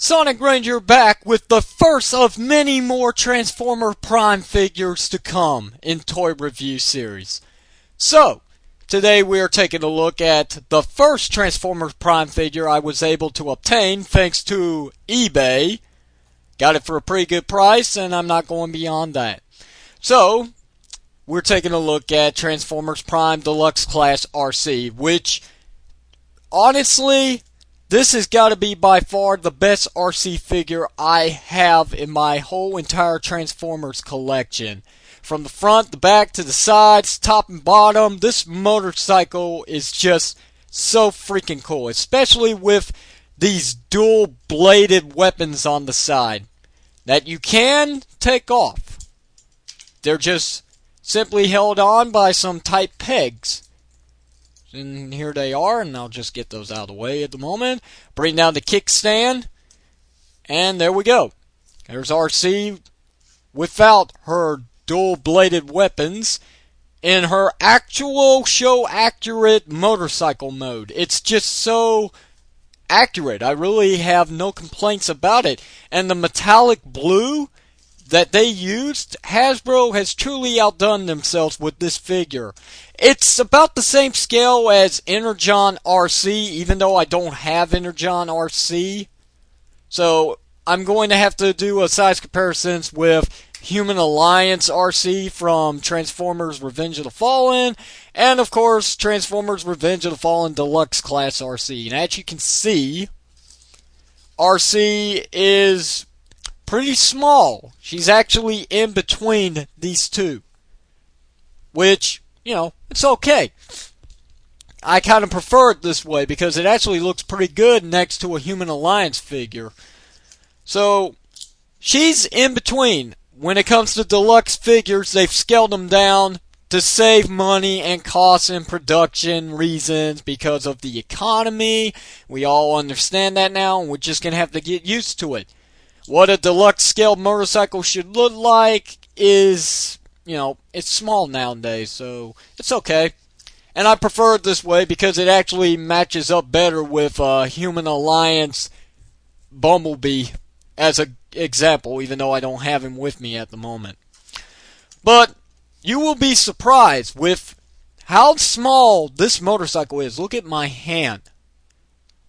Sonic Ranger back with the first of many more Transformer Prime figures to come in Toy Review series. So, today we are taking a look at the first Transformers Prime figure I was able to obtain thanks to eBay. Got it for a pretty good price, and I'm not going beyond that. So, we're taking a look at Transformers Prime Deluxe Class Arcee, which, honestly, this has got to be by far the best Arcee figure I have in my whole entire Transformers collection. From the front, the back, to the sides, top and bottom, this motorcycle is just so freaking cool. Especially with these dual-bladed weapons on the side that you can take off. They're just simply held on by some tight pegs. And here they are, and I'll just get those out of the way at the moment. Bring down the kickstand, and there we go. There's Arcee without her dual-bladed weapons in her actual show-accurate motorcycle mode. It's just so accurate. I really have no complaints about it. And the metallic blue that they used, Hasbro has truly outdone themselves with this figure. It's about the same scale as Energon Arcee, even though I don't have Energon Arcee. So, I'm going to have to do a size comparison with Human Alliance Arcee from Transformers Revenge of the Fallen, and of course, Transformers Revenge of the Fallen Deluxe Class Arcee. And as you can see, Arcee is pretty small. She's actually in between these two. Which, you know, it's okay. I kind of prefer it this way because it actually looks pretty good next to a Human Alliance figure. So, she's in between. When it comes to deluxe figures, they've scaled them down to save money and costs and production reasons because of the economy. We all understand that now, and we're just going to have to get used to it. What a deluxe scaled motorcycle should look like is, you know, it's small nowadays, so it's okay. And I prefer it this way because it actually matches up better with Human Alliance Bumblebee as an example, even though I don't have him with me at the moment. But you will be surprised with how small this motorcycle is. Look at my hand.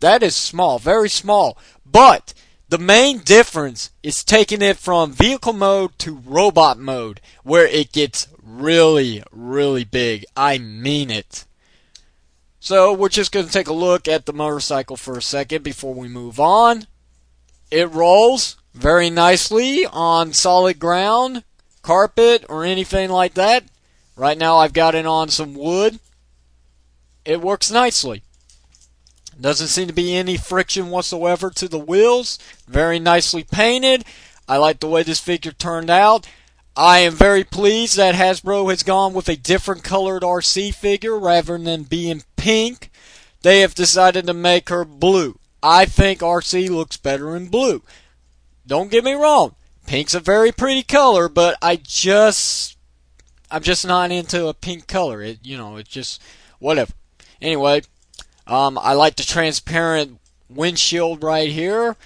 That is small, very small. But the main difference is taking it from vehicle mode to robot mode, where it gets really, really big. I mean it. So, we're just going to take a look at the motorcycle for a second before we move on. It rolls very nicely on solid ground, carpet, or anything like that. Right now, I've got it on some wood. It works nicely. Doesn't seem to be any friction whatsoever to the wheels. Very nicely painted. I like the way this figure turned out. I am very pleased that Hasbro has gone with a different colored Arcee figure rather than being pink. They have decided to make her blue. I think Arcee looks better in blue. Don't get me wrong. Pink's a very pretty color, but I'm just not into a pink color. It's just whatever. Anyway, I like the transparent windshield right here.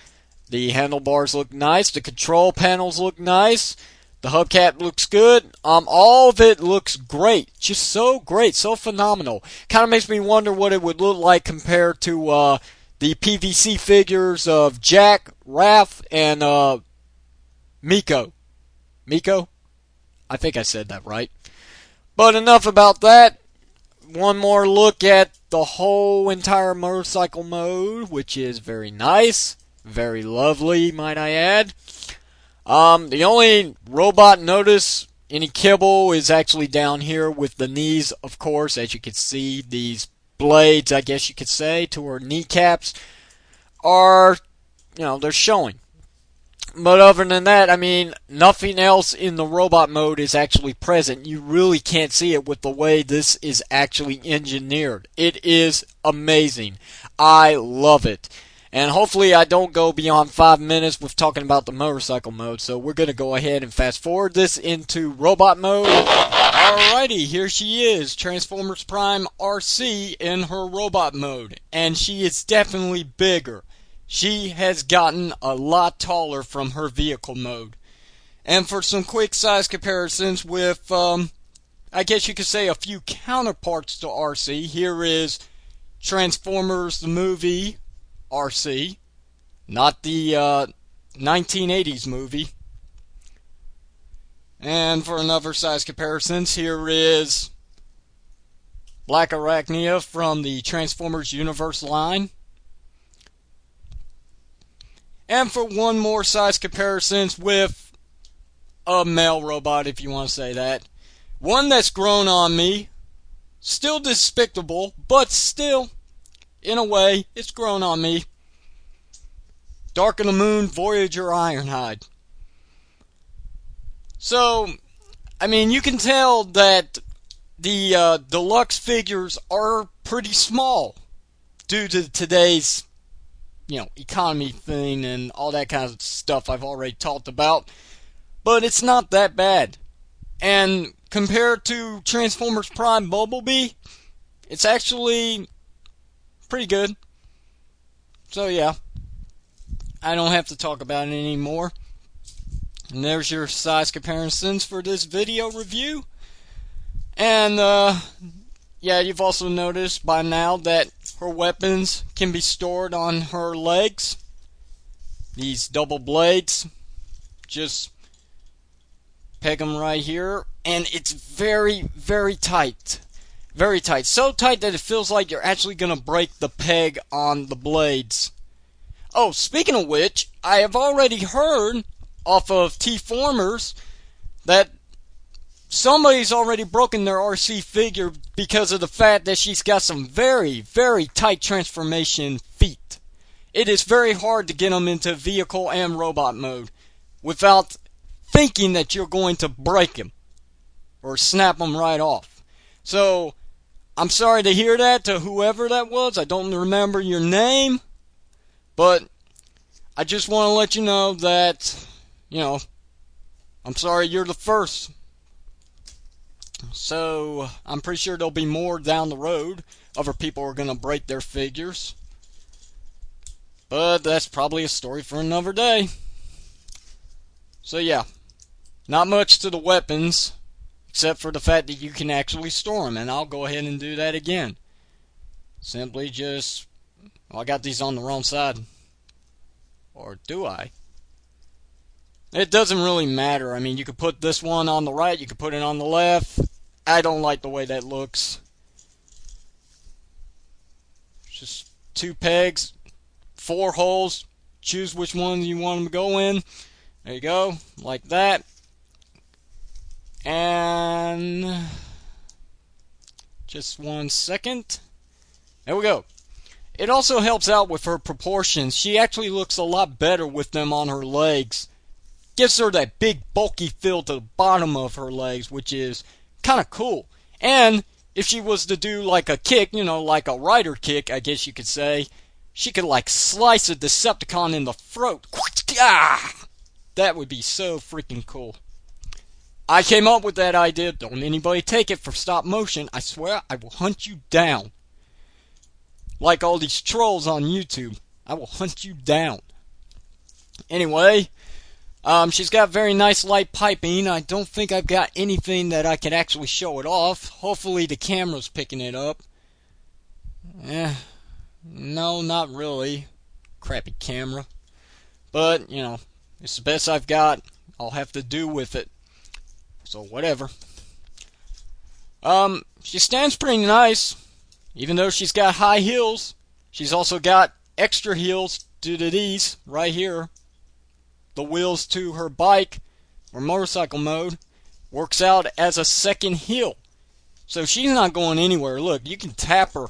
The handlebars look nice. The control panels look nice. The hubcap looks good. All of it looks great. Just so great. So phenomenal. Kind of makes me wonder what it would look like compared to the PVC figures of Jack, Raph, and Miko. Miko? I think I said that right. But enough about that. One more look at the whole entire motorcycle mode, which is very nice, very lovely, might I add. The only robot notice any kibble is actually down here with the knees, of course, as you can see. These blades, I guess you could say, to her kneecaps are, they're showing. But other than that, I mean, nothing else in the robot mode is actually present. You really can't see it with the way this is actually engineered. It is amazing. I love it. And hopefully I don't go beyond 5 minutes with talking about the motorcycle mode. So we're going to go ahead and fast forward this into robot mode. Alrighty, here she is. Transformers Prime Arcee in her robot mode. And she is definitely bigger. she has gotten a lot taller from her vehicle mode. And for some quick size comparisons with, I guess you could say, a few counterparts to Arcee, here is Transformers the movie Arcee, not the 1980s movie. And for another size comparisons, here is Black Arachnia from the Transformers Universe line. And for one more size comparisons with a male robot, if you want to say that. One that's grown on me. Still despicable, but still, in a way, it's grown on me. Dark of the Moon Voyager Ironhide. So, I mean, you can tell that the deluxe figures are pretty small due to today's, economy thing and all that kind of stuff I've already talked about. But it's not that bad. And compared to Transformers Prime Bumblebee, it's actually pretty good. So yeah, I don't have to talk about it anymore. And there's your size comparisons for this video review. And yeah, you've also noticed by now that her weapons can be stored on her legs. These double blades. Just peg them right here. And it's very, very tight. Very tight. So tight that it feels like you're actually going to break the peg on the blades. Oh, speaking of which, I have already heard off of T-Formers that somebody's already broken their Arcee figure because of the fact that she's got some very, very tight transformation feet. It is very hard to get them into vehicle and robot mode without thinking that you're going to break them or snap them right off. So, I'm sorry to hear that to whoever that was. I don't remember your name, but I just want to let you know that, I'm sorry you're the first. So, I'm pretty sure there'll be more down the road. Other people are going to break their figures. But that's probably a story for another day. So yeah, not much to the weapons, except for the fact that you can actually store them. And I'll go ahead and do that again. Simply just, well, I got these on the wrong side. Or do I? It doesn't really matter. I mean, you could put this one on the right, you could put it on the left. I don't like the way that looks. Just 2 pegs, 4 holes. Choose which one you want them to go in. There you go, like that. And just 1 second. There we go. It also helps out with her proportions. She actually looks a lot better with them on her legs. Gives her that big bulky feel to the bottom of her legs, which is kind of cool. And if she was to do like a kick, like a rider kick, I guess you could say, she could like slice a Decepticon in the throat. That would be so freaking cool. I came up with that idea. Don't anybody take it for stop motion. I swear I will hunt you down. Like all these trolls on YouTube. I will hunt you down. Anyway, she's got very nice light piping. I don't think I've got anything that I can actually show it off. Hopefully the camera's picking it up. No, not really. Crappy camera. But, it's the best I've got. I'll have to do with it. So, whatever. She stands pretty nice. Even though she's got high heels, she's also got extra heels due to these right here. The wheels to her bike or motorcycle mode works out as a second heel. So she's not going anywhere. Look, you can tap her.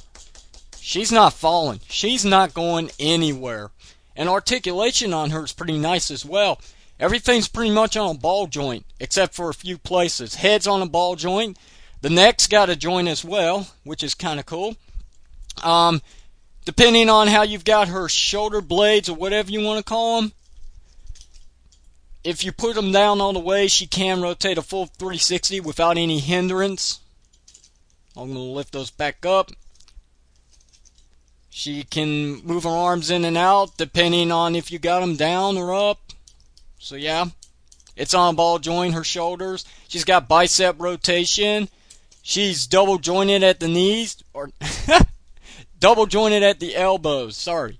She's not falling. She's not going anywhere. And articulation on her is pretty nice as well. Everything's pretty much on a ball joint, except for a few places. Head's on a ball joint. The neck's got a joint as well, which is kind of cool. Depending on how you've got her shoulder blades or whatever you want to call them, if you put them down all the way, she can rotate a full 360 without any hindrance. I'm going to lift those back up. She can move her arms in and out depending on if you got them down or up. So yeah, it's on ball joint, her shoulders. She's got bicep rotation. She's double jointed at the knees, or double jointed at the elbows, sorry.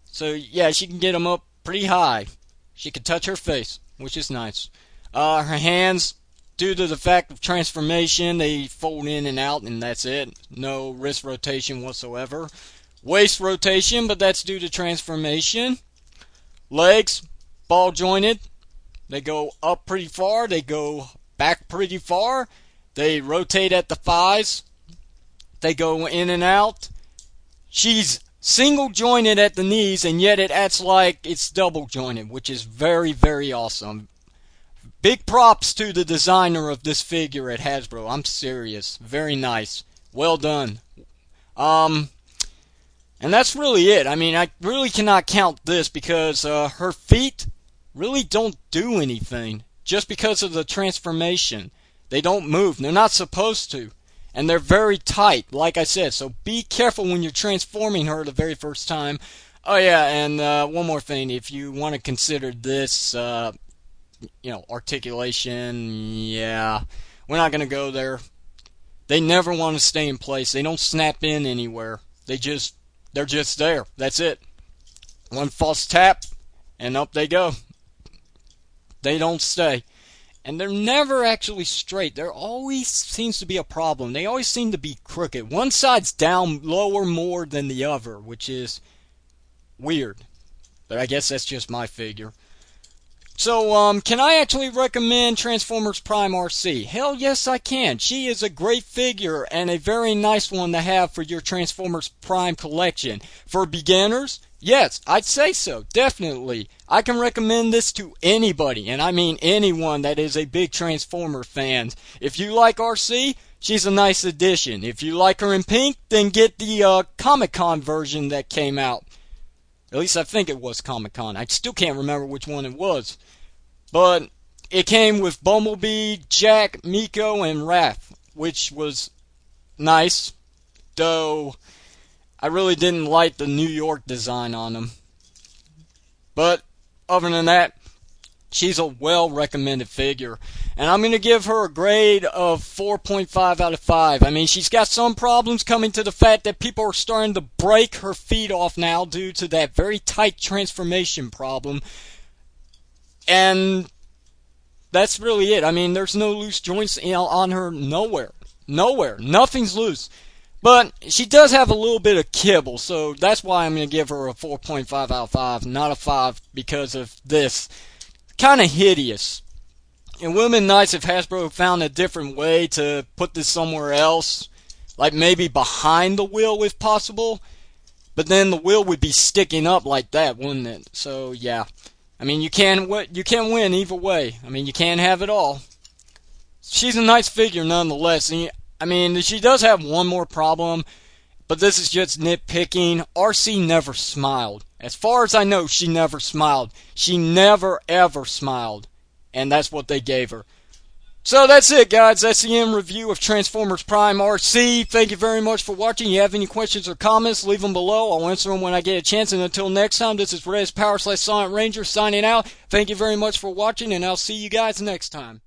So yeah, she can get them up pretty high. She can touch her face, which is nice. Her hands, due to the fact of transformation, they fold in and out, and that's it. No wrist rotation whatsoever. Waist rotation, but that's due to transformation. Legs, ball jointed. They go up pretty far. They go back pretty far. They rotate at the thighs. They go in and out. She's single jointed at the knees, and yet it acts like it's double jointed, which is very, very awesome. Big props to the designer of this figure at Hasbro. I'm serious. Very nice. Well done. And that's really it. I mean, I really cannot count this because her feet really don't do anything just because of the transformation. They don't move. They're not supposed to. And they're very tight, like I said. So be careful when you're transforming her the very first time. Oh yeah, and one more thing. If you want to consider this, articulation, yeah, we're not going to go there. They never want to stay in place. They don't snap in anywhere. They're just there. That's it. One false tap, and up they go. They don't stay. And they're never actually straight. There always seems to be a problem. They always seem to be crooked. One side's down lower more than the other, which is weird. But I guess that's just my figure. So, can I actually recommend Transformers Prime Arcee? Hell yes, I can. She is a great figure and a very nice one to have for your Transformers Prime collection. For beginners, yes, I'd say so, definitely. I can recommend this to anybody, and I mean anyone that is a big Transformer fan. If you like Arcee, she's a nice addition. If you like her in pink, then get the Comic-Con version that came out. At least I think it was Comic-Con. I still can't remember which one it was. But it came with Bumblebee, Jack, Miko, and Raph, which was nice. Though I really didn't like the New York design on them. But other than that, she's a well-recommended figure. And I'm going to give her a grade of 4.5 out of 5. I mean, she's got some problems coming to the fact that people are starting to break her feet off now due to that very tight transformation problem. And that's really it. I mean, there's no loose joints on her nowhere. Nowhere. Nothing's loose. But she does have a little bit of kibble, so that's why I'm going to give her a 4.5 out of 5, not a 5 because of this. Kind of hideous. It would have been nice if Hasbro found a different way to put this somewhere else. Like maybe behind the wheel if possible. But then the wheel would be sticking up like that, wouldn't it? So, yeah. I mean, you can win either way. I mean, you can't have it all. She's a nice figure nonetheless. And I mean, she does have one more problem, but this is just nitpicking. Arcee never smiled. As far as I know, she never smiled. She never, ever smiled. And that's what they gave her. So that's it, guys. That's the end review of Transformers Prime Arcee. Thank you very much for watching. If you have any questions or comments, leave them below. I'll answer them when I get a chance. And until next time, this is Rez Power / Sonic Ranger signing out. Thank you very much for watching, and I'll see you guys next time.